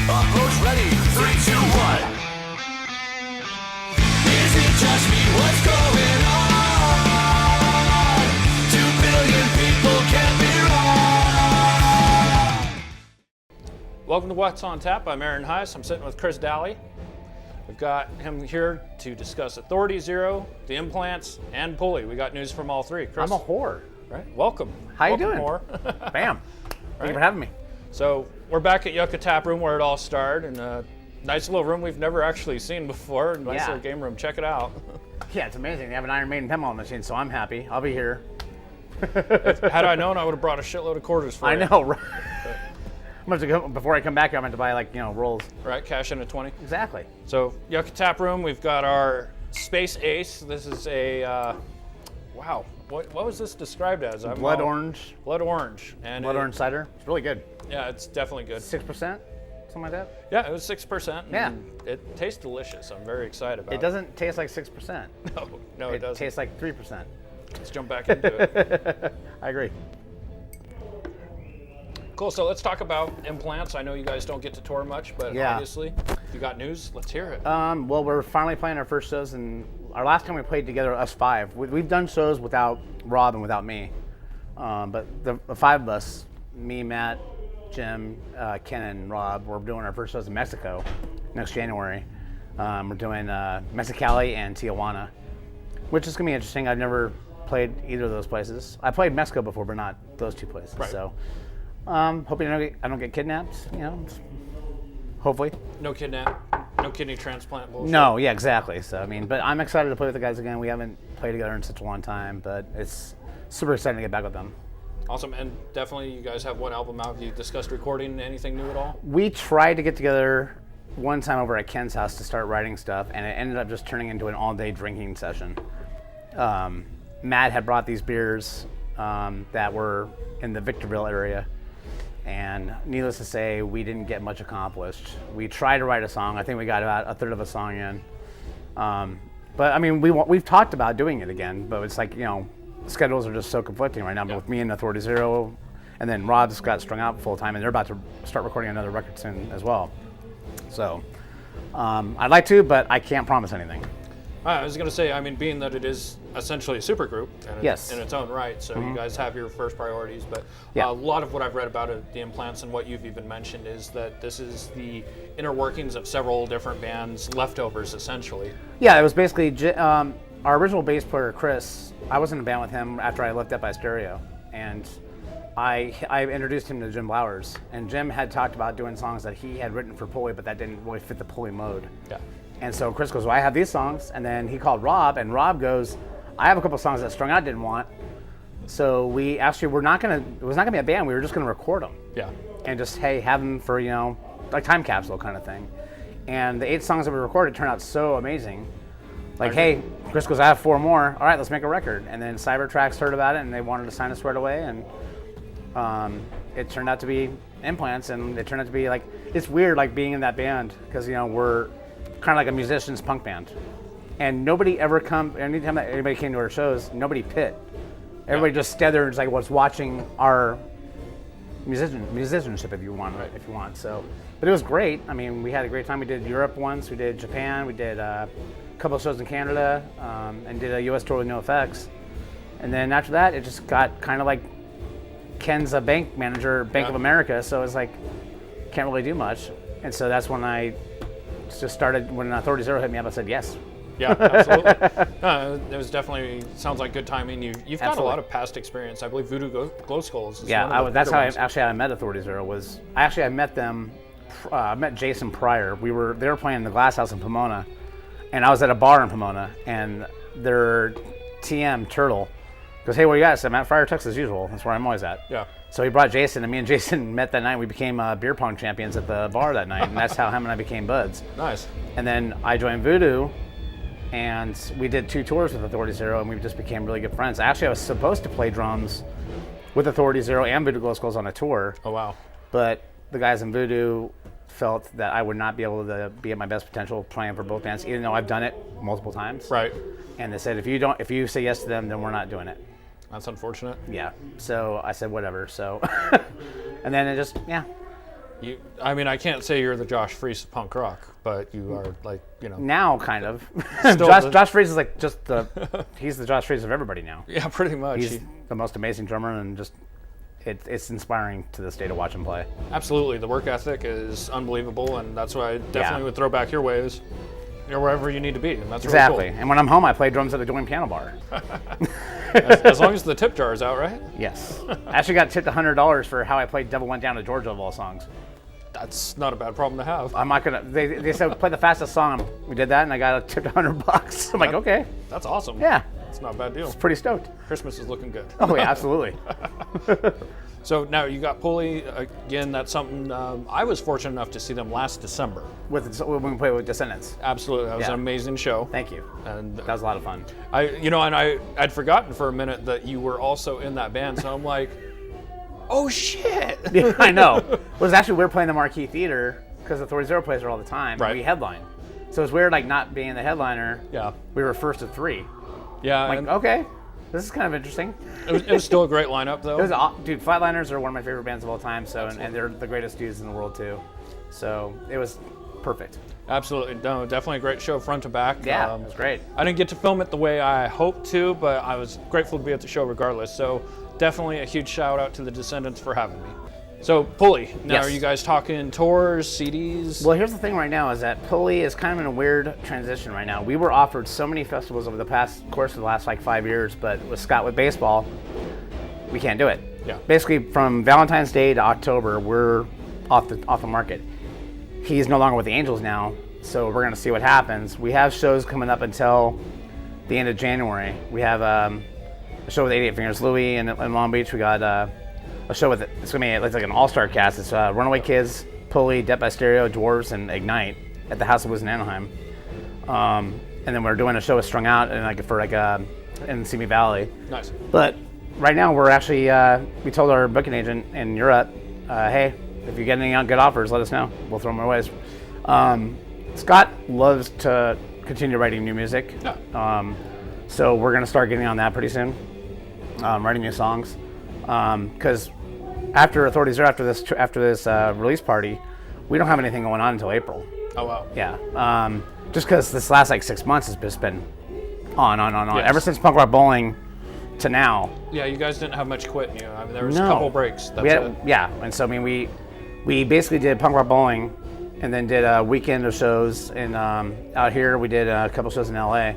Approach ready, 3, 2, 1. Is it just me? What's going on? 2 billion people can't be wrong. Welcome to What's on Tap. I'm Aaron Heiss. I'm sitting with Chris Dalley. We've got him here to discuss Authority Zero, the implants, and Pulley. We got news from all three. Chris? I'm a whore. Right. Welcome. How you Welcome, doing? Whore. Bam. Thank you for having me. So we're back at Yucca Tap Room where it all started, and a nice little room we've never actually seen before. Nice little game room. Check it out. Yeah, it's amazing. They have an Iron Maiden pinball machine, so I'm happy. I'll be here. Had I known, I would have brought a shitload of quarters for you. I know, right? I'm going to go, before I come back, I'm going to buy rolls. Right, cash in at 20. Exactly. So Yucca Tap Room, we've got our Space Ace. This is a wow. What was this described as? Blood orange. Blood orange. And Blood orange cider. It's really good. Yeah, it's definitely good. 6%, something like that. Yeah, it was 6%. Yeah. It tastes delicious. I'm very excited about it. It doesn't taste like 6%. No, it doesn't. It tastes like 3%. Let's jump back into it. I agree. Cool. So let's talk about implants. I know you guys don't get to tour much, but obviously, if you got news, let's hear it. Well, we're finally playing our first shows, and our last time we played together, us five. We've done shows without Rob and without me, but the five of us, me, Matt, Jim, Ken, and Rob, we're doing our first shows in Mexico next January. We're doing Mexicali and Tijuana, which is gonna be interesting. I've never played either of those places. I played Mexico before, but not those two places. Right. So. Hoping I don't get kidnapped, hopefully. No kidney transplant bullshit. No, yeah, exactly. So, but I'm excited to play with the guys again. We haven't played together in such a long time, but it's super exciting to get back with them. Awesome, and definitely you guys have one album out. Have you discussed recording anything new at all? We tried to get together one time over at Ken's house to start writing stuff, and it ended up just turning into an all-day drinking session. Matt had brought these beers that were in the Victorville area. And needless to say, we didn't get much accomplished. We tried to write a song. I think we got about a third of a song in. But we've talked about doing it again, but it's like, schedules are just so conflicting right now. But with me and Authority Zero, and then Rod's got strung out full time, and they're about to start recording another record soon as well. So I'd like to, but I can't promise anything. I was going to say, being that it is essentially a supergroup in its own right, so you guys have your first priorities, but a lot of what I've read about it, the implants and what you've even mentioned is that this is the inner workings of several different bands, leftovers essentially. Yeah, it was basically our original bass player, Chris. I was in a band with him after I left Death by Stereo, and I introduced him to Jim Blowers, and Jim had talked about doing songs that he had written for Pulley, but that didn't really fit the Pulley mode. Yeah. And so Chris goes, well, I have these songs. And then he called Rob, and Rob goes, I have a couple songs that Strung Out didn't want. So we actually, it was not going to be a band. We were just going to record them. Yeah. And just, hey, have them for, like time capsule kind of thing. And the 8 songs that we recorded turned out so amazing. Like, hey, Chris goes, I have 4 more. All right, let's make a record. And then Cybertrax heard about it, and they wanted to sign us right away. And it turned out to be implants, and it turned out to be like, it's weird like being in that band because, we're kind of like a musician's punk band, and nobody ever anytime that anybody came to our shows, nobody pit. Everybody just stood there and just like was watching our musicianship if you want. So, but it was great. We had a great time. We did Europe once, we did Japan, we did a couple of shows in Canada, and did a US tour with No Effects. And then after that, it just got kind of like Ken's a bank manager, Bank of America, so it's like can't really do much. And so that's when I just started, when Authority Zero hit me up, I said yes. Yeah, absolutely. It was definitely, souned like good timing. You've got a lot of past experience. I believe Voodoo Glow Skulls is one of the that's how ones. I met Authority Zero. I met them, I met Jason prior. They were playing in the Glass House in Pomona, and I was at a bar in Pomona, and their TM, Turtle, goes, hey, where you at? I said, I'm at Friar Tuck's as usual. That's where I'm always at. Yeah. So he brought Jason, and me and Jason met that night. We became beer pong champions at the bar that night, and that's how him and I became buds. Nice. And then I joined Voodoo, and we did 2 tours with Authority Zero, and we just became really good friends. Actually, I was supposed to play drums with Authority Zero and Voodoo Glow Skulls on a tour. Oh, wow. But the guys in Voodoo felt that I would not be able to be at my best potential playing for both bands, even though I've done it multiple times. Right. And they said, if you say yes to them, then we're not doing it. That's unfortunate. Yeah. So I said, whatever. So, and then it just, I mean, I can't say you're the Josh Freese of punk rock, but you are like, Now, kind of. Still Josh Freese is like he's the Josh Freese of everybody now. Yeah, pretty much. He's the most amazing drummer, and just it's inspiring to this day to watch him play. Absolutely. The work ethic is unbelievable, and that's why I definitely would throw back your ways. You're wherever you need to be, and that's exactly. Really cool. And when I'm home, I play drums at a joint piano bar. as long as the tip jar is out, right? Yes. I actually got tipped $100 for how I played "Devil Went Down to Georgia" of all songs. That's not a bad problem to have. I'm not gonna. They said play the fastest song. We did that, and I got tipped $100. I'm like, okay. That's awesome. Yeah. It's not a bad deal. Pretty stoked. Christmas is looking good. Oh yeah, absolutely. So now you got Pulley again. That's something I was fortunate enough to see them last December When we played with Descendants. Absolutely, that was an amazing show. Thank you. And that was a lot of fun. I'd forgotten for a minute that you were also in that band. So I'm like, oh shit! Yeah, I know. It was actually weird playing the Marquee Theater because Authority Zero plays there all the time. Right. And we headline. So it's weird, like not being the headliner. Yeah. We were first of 3. Yeah. I'm like, okay, this is kind of interesting. It was still a great lineup, though. Dude, Flatliners are one of my favorite bands of all time. So and they're the greatest dudes in the world too. So it was perfect. Absolutely. No, definitely a great show front to back. Yeah, it was great. I didn't get to film it the way I hoped to, but I was grateful to be at the show regardless. So definitely a huge shout out to the Descendants for having me. So Pulley, now Are you guys talking tours, CDs? Well, here's the thing right now is that Pulley is kind of in a weird transition right now. We were offered so many festivals over the course of the last like 5 years, but with Scott with baseball, we can't do it. Yeah. Basically, from Valentine's Day to October, we're off the market. He's no longer with the Angels now, so we're gonna see what happens. We have shows coming up until the end of January. We have a show with 88 Fingers Louie in Long Beach. We got a show with it's gonna be like an all-star cast. It's Runaway Kids, Pulley, Death by Stereo, Dwarves, and Ignite at the House of Blues in Anaheim. And then we're doing a show with Strung Out and in Simi Valley. Nice. But right now we're actually we told our booking agent in Europe, hey, if you get any good offers, let us know. We'll throw them our ways. Scott loves to continue writing new music. Yeah. So we're gonna start getting on that pretty soon, writing new songs. Because after Authority Zero, after this release party, we don't have anything going on until April. Oh wow. Yeah. Just because this last like 6 months has just been on. Yes. Ever since Punk Rock Bowling to now. Yeah, you guys didn't have much quitting you. I mean, there was a couple breaks. That's it. Yeah, and so I mean we basically did Punk Rock Bowling, and then did a weekend of shows out here. We did a couple shows in LA,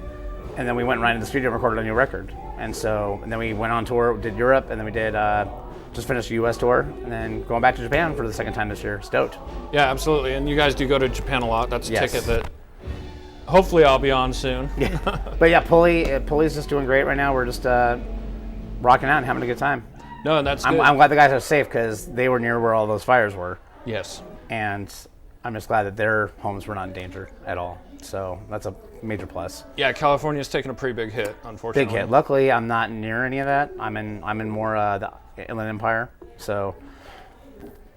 and then we went right into the studio and recorded a new record. And then we went on tour, did Europe, and then we did just finished a U.S. tour, and then going back to Japan for the second time this year. Stoked. Yeah, absolutely. And you guys do go to Japan a lot. That's a Yes. ticket that hopefully I'll be on soon. Yeah. But yeah, Pulley's just doing great right now. We're just rocking out and having a good time. No, and that's good. I'm glad the guys are safe because they were near where all those fires were. Yes. And I'm just glad that their homes were not in danger at all. So that's a major plus. Yeah, California's taken a pretty big hit, unfortunately. Big hit. Luckily, I'm not near any of that. I'm in more the Inland Empire, so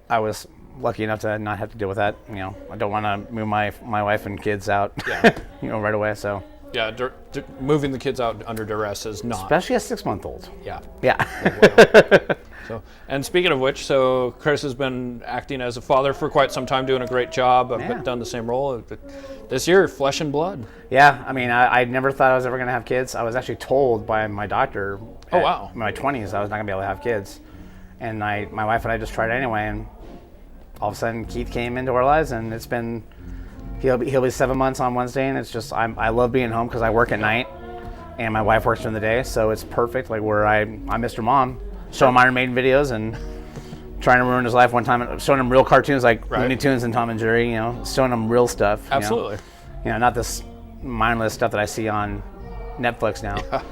I was lucky enough to not have to deal with that. I don't want to move my wife and kids out, Yeah. right away. So Yeah, moving the kids out under duress is not. especially a 6-month-old. Yeah. Yeah. So, and speaking of which, so Chris has been acting as a father for quite some time, doing a great job. I've done the same role. But this year, flesh and blood. Yeah, I mean, I never thought I was ever going to have kids. I was actually told by my doctor Oh, wow. in my 20s I was not going to be able to have kids. And my wife and I just tried it anyway, and all of a sudden Keith came into our lives, and it's been, he'll be 7 months on Wednesday, and it's just, I love being home because I work at night, and my wife works during the day, so it's perfect, like where I'm Mr. Mom, showing Iron Maiden videos and trying to ruin his life one time, showing him real cartoons like Looney Tunes and Tom and Jerry, showing him real stuff. Absolutely. Not this mindless stuff that I see on Netflix now. Yeah.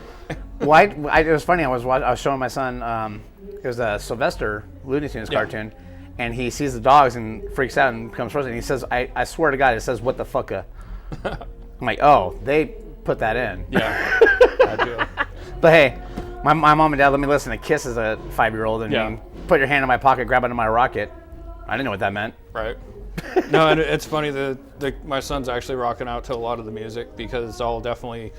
Well, it was funny. I was showing my son. It was a Sylvester Looney Tunes cartoon, and he sees the dogs and freaks out and comes towards it. And he says, "I swear to God, it says what the fuck." I'm like, oh, they put that in. Yeah. I do. But hey, my mom and dad let me listen to Kiss as a 5-year-old, and put your hand in my pocket, grab onto my rocket. I didn't know what that meant. Right. No, and it's funny that my son's actually rocking out to a lot of the music because I'll definitely,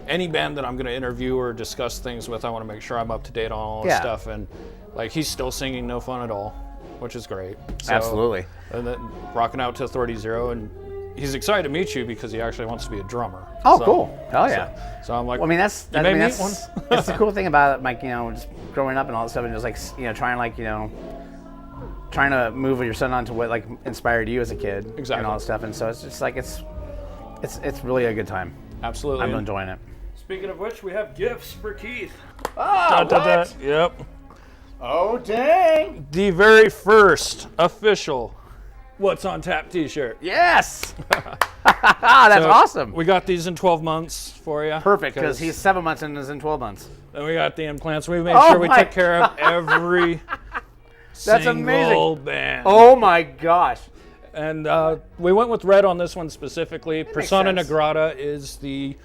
any band that I'm going to interview or discuss things with, I want to make sure I'm up to date on all this stuff. And like, he's still singing No Fun at All. which is great. So, Absolutely. And then rocking out to Authority Zero, and he's excited to meet you because he actually wants to be a drummer. Oh, So- cool. Hell yeah. So I'm like, Well, I mean, that's one? that's the cool thing about it, like, you know, just growing up and all that stuff, and just like, you know, trying to move your son onto what like inspired you as a kid, Exactly. and all that stuff. And so it's just like it's really a good time. absolutely. I'm enjoying it. Speaking of which, we have gifts for Keith. Oh, Yep. Oh, dang! The very first official What's on Tap t-shirt. Yes! That's So, awesome. We got these in 12 months for you. Perfect, because he's 7 months and is in 12 months. And we got the implants. We made Oh sure we my took care of every That's single amazing. band. Oh my gosh. And we went with red on this one specifically. makes Persona sense. Negrata is the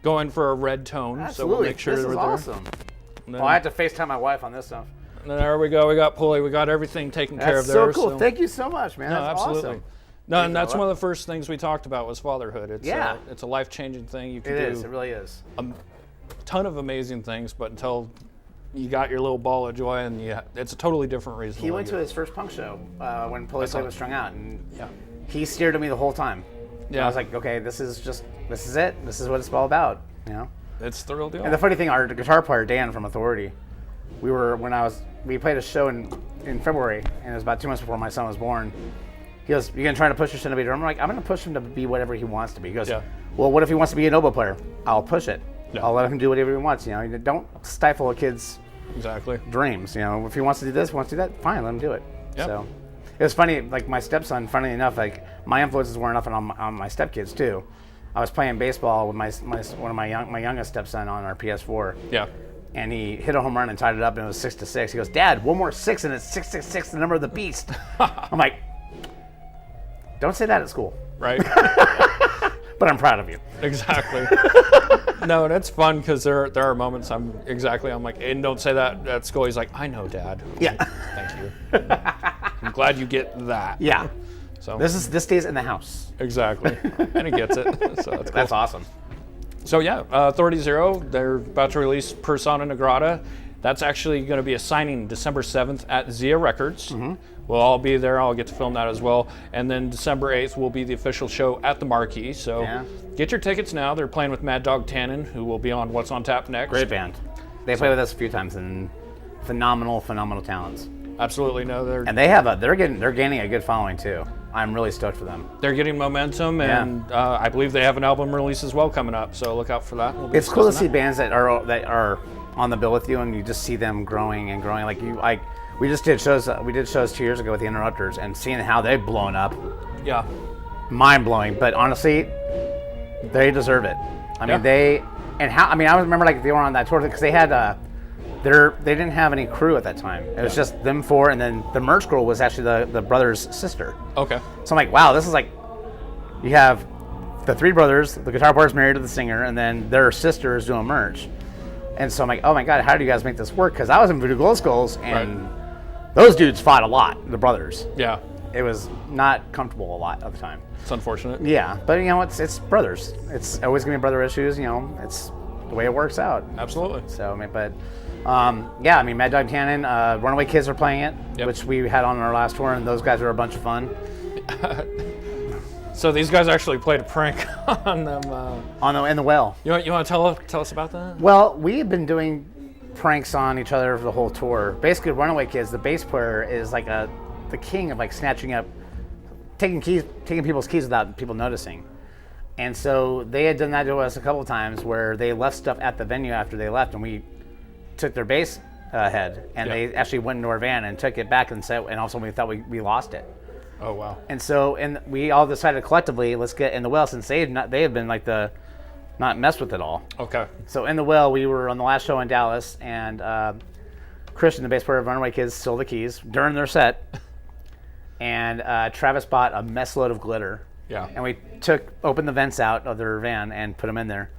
going for a red tone. Absolutely. So we'll make sure this we're is there. awesome. And then, Well, I have to FaceTime my wife on this stuff. and then there we go. We got Pulley. We got everything taken care That's of so there. cool. Thank you so much, man. No, That's absolutely. awesome. No, and know that's what? one of the first things we talked about was fatherhood. It's Yeah. it's a life-changing thing. You can It do is. It really is. a ton of amazing things, but until you got your little ball of joy, and it's a totally different reason. He why went to you- his first punk show when Pulley was strung out, and Yeah. he stared at me the whole time. Yeah. I was like, okay, this is it. This is what it's all about, you know. It's the real deal. And the funny thing, our guitar player Dan from Authority, we played a show in February, and it was about 2 months before my son was born. He goes, "You gonna try to push your son to be a drummer?" I'm like, "I'm gonna push him to be whatever he wants to be." He goes, Yeah. "Well, what if he wants to be an oboe player?" I'll push it. Yeah. I'll let him do whatever he wants. You know, don't stifle a kid's Exactly. dreams. You know, if he wants to do this, wants to do that, fine, let him do it. Yep. So it was funny. Like my stepson, funny enough, like my influences weren't enough on my stepkids too. I was playing baseball with my youngest stepson on our PS4. Yeah. And he hit a home run and tied it up, and it was 6-6. He goes, "Dad, one more 6, and it's 666, the number of the beast." I'm like, "Don't say that at school." Right. But I'm proud of you. Exactly. No, and it's fun because there are moments I'm like, and don't say that at school. He's like, I know, Dad. Yeah. Thank you. I'm glad you get that. Yeah. So This stays in the house. exactly, and he gets it. So that's cool. That's awesome. So yeah, Authority Zero. They're about to release Persona Negrata. That's actually going to be a signing December 7th at Zia Records. Mm-hmm. We'll all be there. I'll get to film that as well. And then December 8th will be the official show at the Marquee. So Yeah. get your tickets now. They're playing with Mad Dog Tannen, who will be on What's on Tap next. Great band. They played with us a few times, and phenomenal talents. Absolutely, no. And they're gaining a good following too. I'm really stoked for them. They're getting momentum, and I believe they have an album release as well coming up. So look out for that. We'll be It's cool to see discussing bands that are on the bill with you, and you just see them growing and growing. We just did shows. We did shows 2 years ago with the Interrupters, and seeing how they've blown up, that. Yeah. mind blowing. But honestly, they deserve it. I mean, Yeah. I remember like they were on that tour because they had they didn't have any crew at that time. It was just them four, and then the merch girl was actually the brother's sister. Okay. So I'm like, wow, this is like, you have the three brothers, the guitar player's married to the singer, and then their sister is doing merch. And so I'm like, oh my God, how do you guys make this work? Because I was in Voodoo Glow Skulls, and those dudes fought a lot, the brothers. Yeah. It was not comfortable a lot of the time. It's unfortunate. Yeah, but you know, it's brothers. It's always gonna be brother issues. You know, it's the way it works out. Absolutely. So, I mean, but yeah, I mean, Mad Dog Cannon, Runaway Kids are playing it, Yep. which we had on our last tour, and those guys are a bunch of fun. So these guys actually played a prank on them. In the well. You want to tell us about that? Well, we have been doing pranks on each other for the whole tour. Basically, Runaway Kids, the bass player is like the king of like snatching up, taking people's keys without people noticing. And so they had done that to us a couple of times where they left stuff at the venue after they left, and we took their bass head, and they actually went into our van and took it back and said, and all of a sudden we thought we lost it. Oh wow. And so, we all decided collectively, let's get in the well, since they had been like not messed with it all. Okay. So in the well, we were on the last show in Dallas, and Christian, the bass player of Runaway Kids, stole the keys during their set, and Travis bought a mess load of glitter. Yeah. And we opened the vents out of their van and put them in there,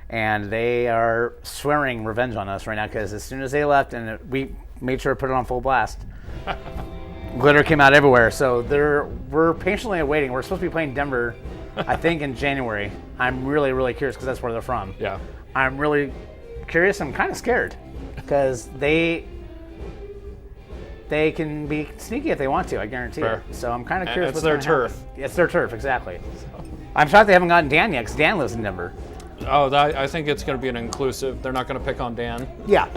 and they are swearing revenge on us right now because as soon as they left, and we made sure to put it on full blast. Glitter came out everywhere, so we're patiently awaiting. We're supposed to be playing Denver, I think, in January. I'm really, really curious because that's where they're from. Yeah. I'm really curious. I'm kind of scared because they they can be sneaky if they want to. I guarantee Fair. it. So I'm kind of curious. It's their turf. It's their turf, exactly. I'm shocked they haven't gotten Dan yet, because Dan lives in Denver. Oh, I think it's going to be an inclusive. They're not going to pick on Dan. Yeah.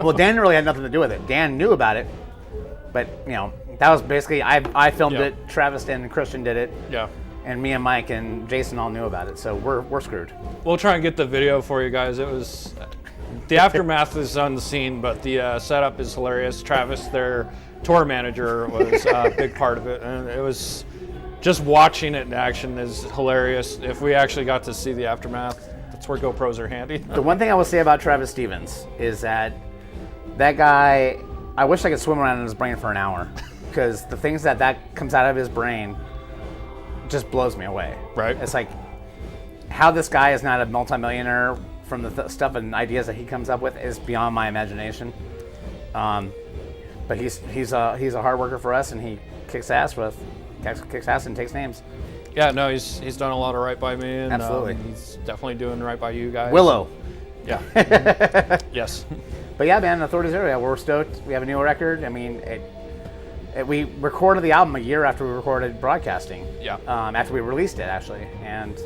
Well, Dan really had nothing to do with it. Dan knew about it, but that was basically I filmed it. Travis and Christian did it. Yeah. And me and Mike and Jason all knew about it, so we're screwed. We'll try and get the video for you guys. It was the aftermath is unseen, but the setup is hilarious. Travis, their tour manager, was a big part of it, and it was just watching it in action is hilarious. If we actually got to see the aftermath, that's where GoPros are handy. The one thing I will say about Travis Stevens is that guy, I wish I could swim around in his brain for an hour, because the things that comes out of his brain just blows me away. Right. It's like how this guy is not a multimillionaire from the stuff and ideas that he comes up with is beyond my imagination. But he's a hard worker for us, and he kicks ass and takes names. Yeah, no, he's done a lot of right by me, and Absolutely. He's definitely doing right by you guys. Willow. Yeah. Yes. But yeah, man, Authority Zero, we're stoked. We have a new record. I mean, we recorded the album a year after we recorded Broadcasting. Yeah. After we released it, actually, and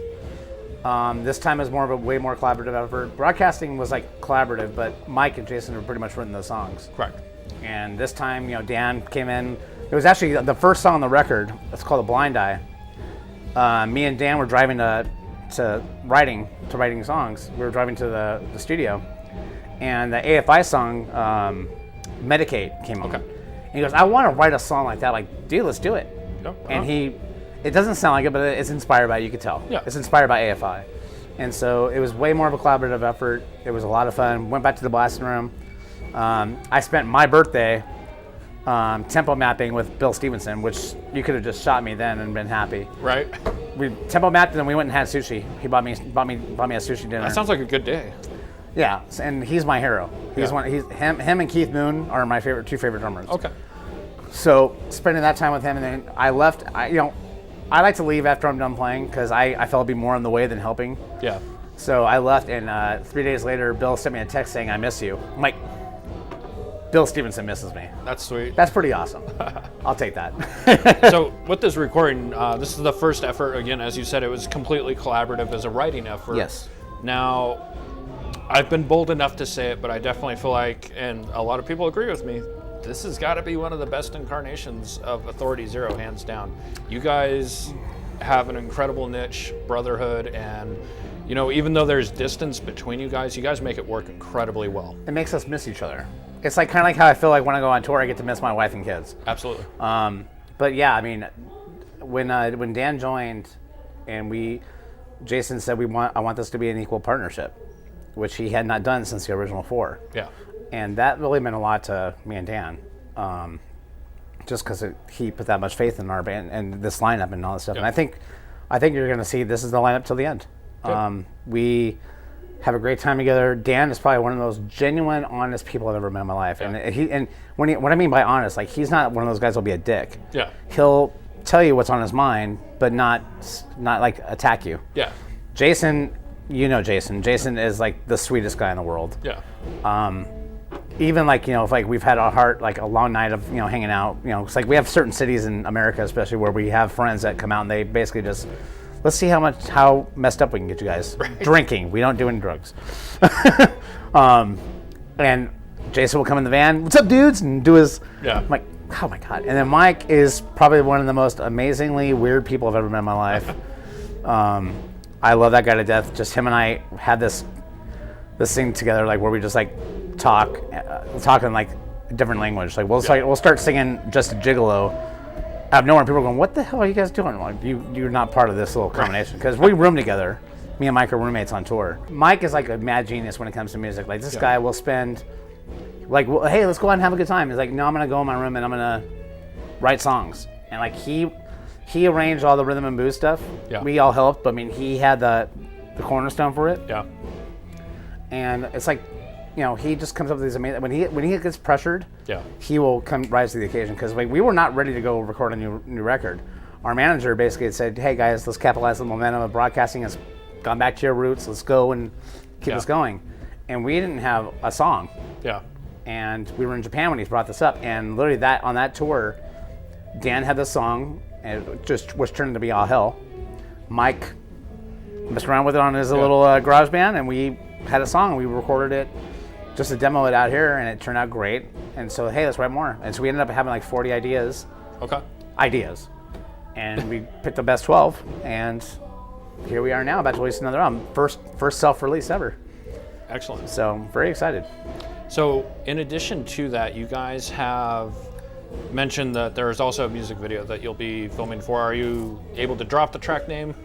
this time is more of a way more collaborative effort. Broadcasting was like collaborative, but Mike and Jason have pretty much written those songs. Correct. And this time, Dan came in. It was actually the first song on the record. It's called "A Blind Eye." Me and Dan were driving to writing songs. We were driving to the studio, and the AFI song "Medicate" came on. Okay. And he goes, "I want to write a song like that." Like, dude, let's do it. Yep. And it doesn't sound like it, but it's inspired by it. You could tell. Yeah. It's inspired by AFI, and so it was way more of a collaborative effort. It was a lot of fun. Went back to the blasting room. I spent my birthday tempo mapping with Bill Stevenson, which you could have just shot me then and been happy. Right. We tempo mapped, and then we went and had sushi. He bought me a sushi dinner. That sounds like a good day. Yeah, and he's my hero. He's him and Keith Moon are my two favorite drummers. Okay. So spending that time with him, and then I left. I like to leave after I'm done playing, because I felt it'd be more in the way than helping. Yeah. So I left, and 3 days later, Bill sent me a text saying, "I miss you." I'm like, Bill Stevenson misses me. That's sweet. That's pretty awesome. I'll take that. So with this recording, this is the first effort. Again, as you said, it was completely collaborative as a writing effort. Yes. Now, I've been bold enough to say it, but I definitely feel like, and a lot of people agree with me, this has got to be one of the best incarnations of Authority Zero, hands down. You guys have an incredible niche, brotherhood, and even though there's distance between you guys make it work incredibly well. It makes us miss each other. It's like kind of like how I feel like when I go on tour, I get to miss my wife and kids. Absolutely. But yeah, I mean, when Dan joined, and Jason said I want this to be an equal partnership, which he had not done since the original four. Yeah. And that really meant a lot to me and Dan, just because he put that much faith in our band and this lineup and all this stuff. Yeah. And I think you're going to see this is the lineup till the end. We have a great time together. Dan is probably one of the most genuine, honest people I've ever met in my life. Yeah. And what I mean by honest, like, he's not one of those guys who'll be a dick. Yeah. He'll tell you what's on his mind, but not like attack you. Yeah. Jason, Jason. Jason is like the sweetest guy in the world. Yeah. Even like, if like we've had a long night of, hanging out, it's like we have certain cities in America, especially, where we have friends that come out and they basically just, let's see how messed up we can get you guys. Right. Drinking. We don't do any drugs. And Jason will come in the van, "What's up, dudes?" and do his, I'm like, oh my God. And then Mike is probably one of the most amazingly weird people I've ever met in my life. I love that guy to death. Just him and I had this thing together, like, where we just like talk in like a different language. Like we'll start singing "Just a Gigolo" out of nowhere, and people are going, "What the hell are you guys doing?" Like, you're not part of this little combination, because we room together. Me and Mike are roommates on tour. Mike is like a mad genius when it comes to music. Like, this guy will spend, like, hey, let's go out and have a good time. He's like, no, I'm gonna go in my room and I'm gonna write songs. And like he arranged all the rhythm and blues stuff. Yeah. We all helped, but I mean, he had the cornerstone for it. Yeah. And it's like, he just comes up with these amazing. When he gets pressured, he will rise to the occasion. Because we were not ready to go record a new record. Our manager basically had said, "Hey guys, let's capitalize on the momentum of broadcasting. Has gone back to your roots. Let's go and keep this going." And we didn't have a song. Yeah. and we were in Japan when he brought this up, and literally on that tour, Dan had the song, and it just was turning to be all hell. Mike messed around with it on his little garage band, and we had a song, and we recorded it just to demo it out here, and it turned out great. And so, hey, let's write more. And so we ended up having like 40 ideas. Okay. Ideas. And we picked the best 12, and here we are now, about to release another album. First self-release ever. Excellent. So, very excited. So, in addition to that, you guys have mentioned that there is also a music video that you'll be filming for. Are you able to drop the track name?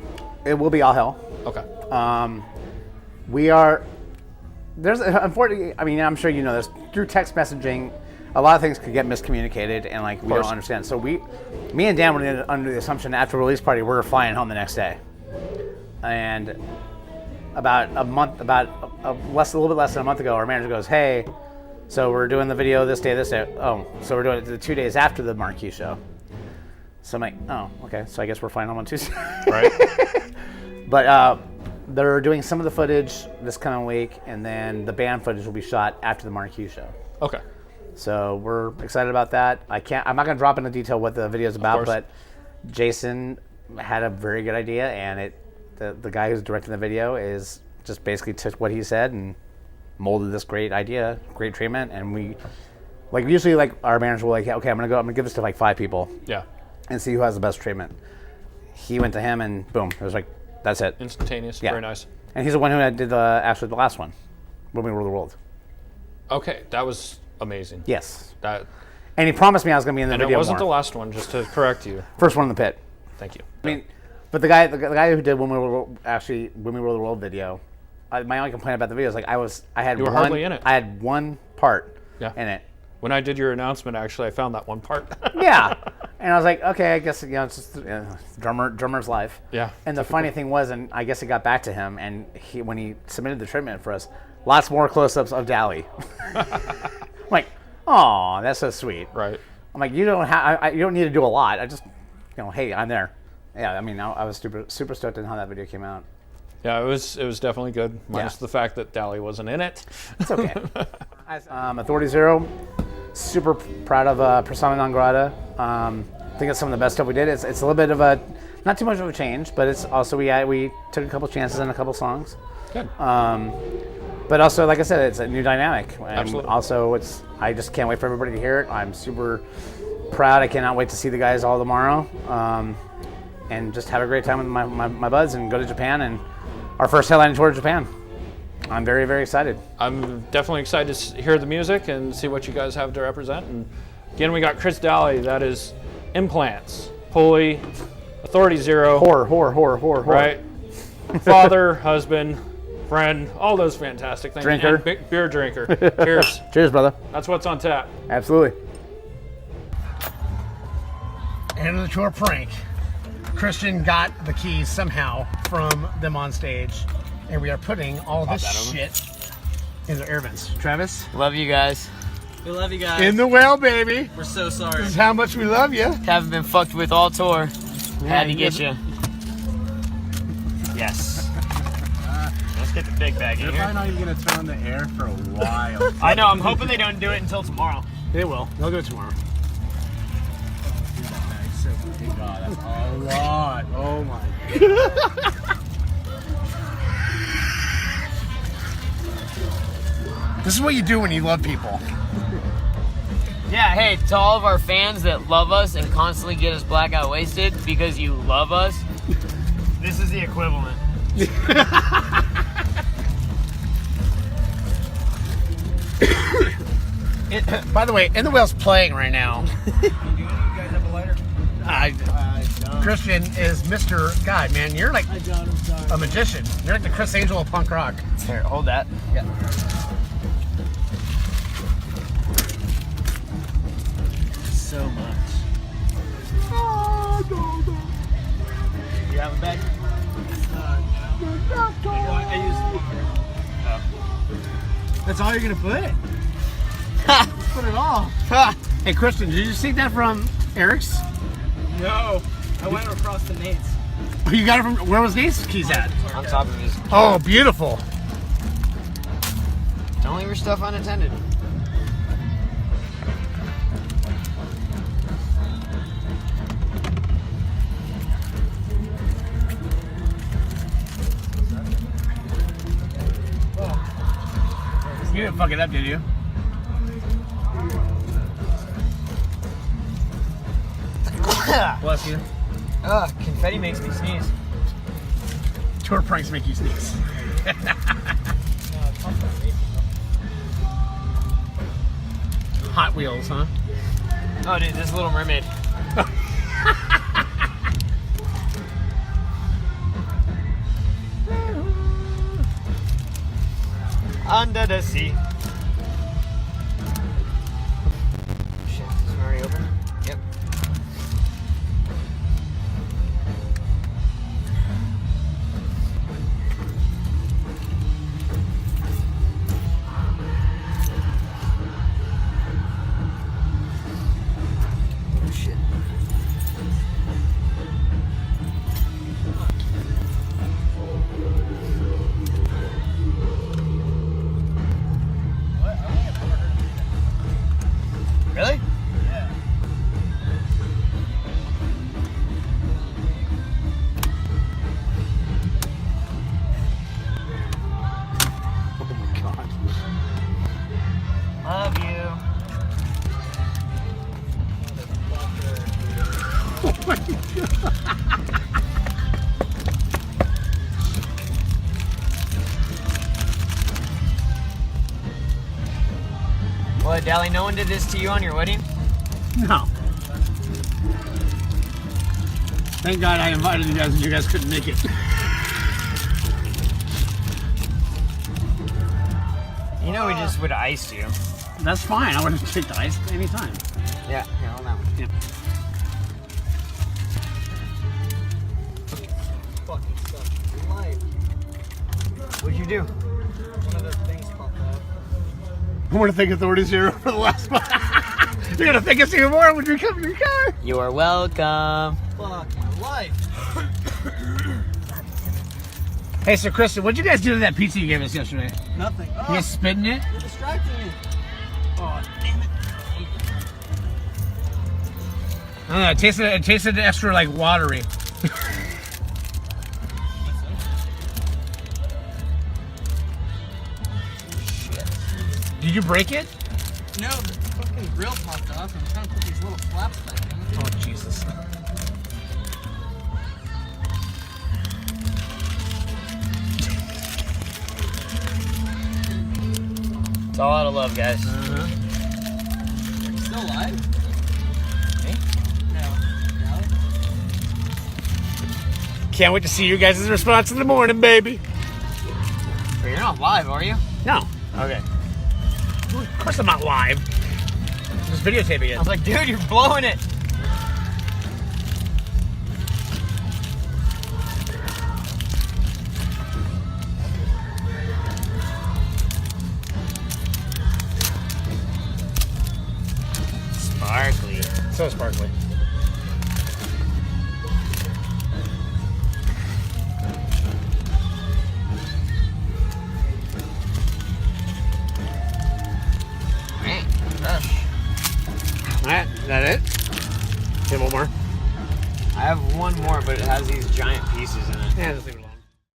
It will be All Hell. Okay. We are, there's, unfortunately, I mean, I'm sure you know this, through text messaging, a lot of things could get miscommunicated, and like, we don't understand. So me and Dan were under the assumption after release party, we're flying home the next day. And about a little bit less than a month ago, our manager goes, hey, so we're doing the video this day. Oh, so we're doing it the 2 days after the Marquee show. So I'm like, oh, okay. So I guess we're flying home on Tuesday. Right. But they're doing some of the footage this coming week, and then the band footage will be shot after the Marquee show. Okay. So we're excited about that. I'm not gonna drop into detail what the video is about, but Jason had a very good idea, and the guy who's directing the video is just basically took what he said and molded this great idea, great treatment, and we usually our manager will okay, I'm gonna give this to like 5 people. Yeah. And see who has the best treatment. He went to him, and boom, it was like, that's it. Instantaneous. Yeah. Very nice. And he's the one who did the last one, When We Rule the World. Okay, that was amazing. Yes. And he promised me I was going to be in the video more. And it wasn't the last one, just to correct you. First one in the pit. Thank you. I mean, but the guy who did When We Rule the World video, my only complaint about the video is you were hardly in it. I had one part in it. When I did your announcement, actually, I found that one part. Yeah. And I was like, okay, I guess, it's just drummer's life. Yeah. And the funny thing was, and I guess it got back to him, and when he submitted the treatment for us, lots more close-ups of Dalley. I'm like, oh, that's so sweet. Right. I'm like, you don't need to do a lot. I just, hey, I'm there. Yeah, I mean, I was super stoked on how that video came out. Yeah, it was definitely good, minus the fact that Dalley wasn't in it. It's okay. Authority Zero, super proud of Persona Non Grata. I think it's some of the best stuff we did. It's a little bit of not too much of a change, but it's also we took a couple chances in a couple songs. Good. But also, like I said, it's a new dynamic. And absolutely. Also, I just can't wait for everybody to hear it. I'm super proud. I cannot wait to see the guys all tomorrow, and just have a great time with my buds and go to Japan, and our first headline tour to Japan. I'm very, very excited. I'm definitely excited to hear the music and see what you guys have to represent. And again, we got Chris Dalley. That is Implants, Pulley, Authority Zero. Whore. Right? Father, husband, friend, all those fantastic things. Drinker. And beer drinker. Cheers. Cheers, brother. That's what's on tap. Absolutely. End of the tour prank. Christian got the keys somehow from them on stage, and we are putting all this shit in the air vents. Travis? Love you guys. We love you guys. In the well, baby. We're so sorry. This is how much we love you. Haven't been fucked with all tour. Had to get you. Yes. Let's get the big bag in here. They're probably not even going to turn on the air for a while. I know. I'm hoping they don't do it until tomorrow. They will. They'll do it tomorrow. God, that's a lot. Oh my God. This is what you do when you love people. Yeah, hey, to all of our fans that love us and constantly get us blackout wasted because you love us, this is the equivalent. By the way, In the Whale's playing right now. Do you guys have a lighter? I don't. Christian is Mr. God, man. You're like a magician. You're like the Chris Angel of punk rock. Here, hold that. Yeah. So much. You have a bag? I used one. That's all you're gonna put? Let's put it all. Hey, Christian, did you see that from Eric's? No, I went across the Nate's. Oh, you got it from, where was Nate's keys at? On top of his. Oh, beautiful. Don't leave your stuff unattended. You didn't fuck it up, did you? Bless you. Ugh, confetti makes me sneeze. Tour pranks make you sneeze. Hot Wheels, huh? Oh, dude, this Little Mermaid. Under the sea. Shit, is this one already open? Yep. Oh, shit. Really? Yeah. Oh my god. Love you. Oh my god. What, Dalley, no one did this to you on your wedding? No. Thank God I invited you guys and you guys couldn't make it. You know we just would have iced you. That's fine. I would have taken the ice anytime. Yeah, here, hold on. Yep. Fucking sucks. Life. What'd you do? One of those things popped up. I want to thank authorities here for the last one. You're going to thank us even more when you come in your car. You are welcome. Fucking life. Hey, so Kristen, what'd you guys do to that pizza you gave us yesterday? Nothing. You guys spitting it? You're distracting me. Oh, damn it. I don't know, it tasted extra like watery. Did you break it? No, the fucking grill popped off. I'm trying to put these little flaps back in. Oh, Jesus. It's all out of love, guys. Still alive? Me? No. Can't wait to see you guys' response in the morning, baby. But you're not live, are you? No. Okay. Of course I'm not live. I'm just videotaping I it. was like, dude, you're blowing it. Sparkly. So sparkly. Alright, is that it? Get one more. I have one more, but it has these giant pieces in it. Yeah, just leave it alone.